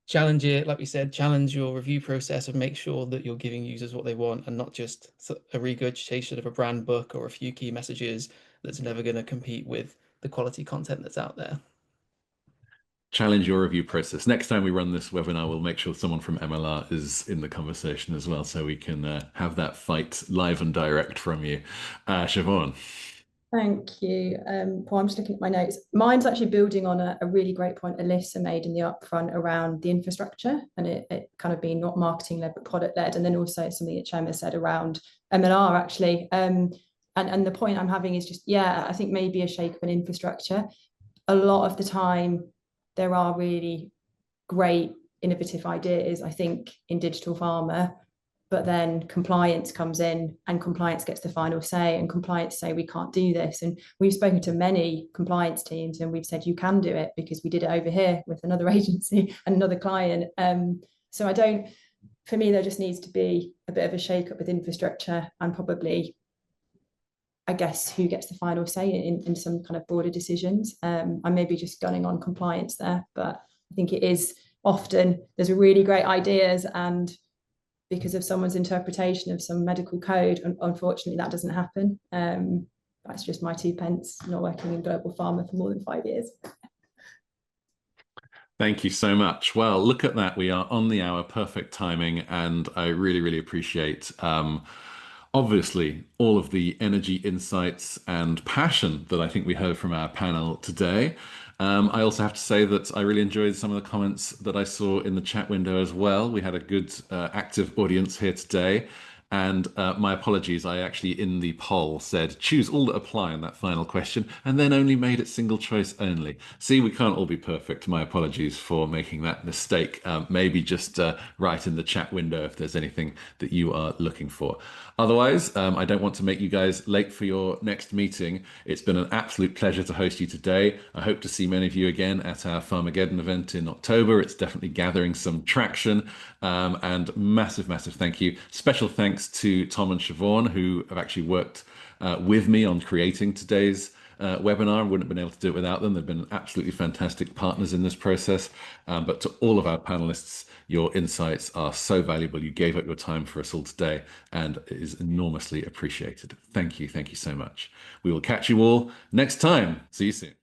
challenge it, like we said, challenge your review process and make sure that you're giving users what they want and not just a regurgitation of a brand book or a few key messages that's never going to compete with the quality content that's out there. Challenge your review process. Next time we run this webinar, we'll make sure someone from MLR is in the conversation as well, so we can have that fight live and direct from you. Siobhan. Thank you. Paul, I'm just looking at my notes. Mine's actually building on a really great point Alyssa made in the upfront around the infrastructure, and it kind of being not marketing led but product led, and then also something that Chema said around MLR actually. And the point I'm having is just, yeah, I think maybe a shake of an infrastructure. A lot of the time there are really great innovative ideas, I think, in digital pharma, but then compliance comes in and compliance gets the final say, and compliance say we can't do this. And we've spoken to many compliance teams and we've said you can do it because we did it over here with another agency and another client. So for me, there just needs to be a bit of a shake up with infrastructure, and probably, I guess, who gets the final say in some kind of broader decisions. I may be just gunning on compliance there, but I think it is often there's really great ideas, and because of someone's interpretation of some medical code, unfortunately that doesn't happen. That's just my 2 pence, not working in global pharma for more than 5 years. Thank you so much. Well, look at that. We are on the hour, perfect timing, and I really, really appreciate obviously all of the energy, insights, and passion that I think we heard from our panel today. I also have to say that I really enjoyed some of the comments that I saw in the chat window as well. We had a good active audience here today. And my apologies, I actually in the poll said choose all that apply in that final question, and then only made it single choice only. See, we can't all be perfect. My apologies for making that mistake. Maybe just write in the chat window if there's anything that you are looking for. Otherwise, I don't want to make you guys late for your next meeting. It's been an absolute pleasure to host you today. I hope to see many of you again at our Pharmageddon event in October. It's definitely gathering some traction, and massive thank you. Special thanks to Tom and Siobhan, who have actually worked with me on creating today's webinar. I wouldn't have been able to do it without them. They've been absolutely fantastic partners in this process. But to all of our panelists, your insights are so valuable. You gave up your time for us all today, and it is enormously appreciated. Thank you so much. We will catch you all next time. See you soon.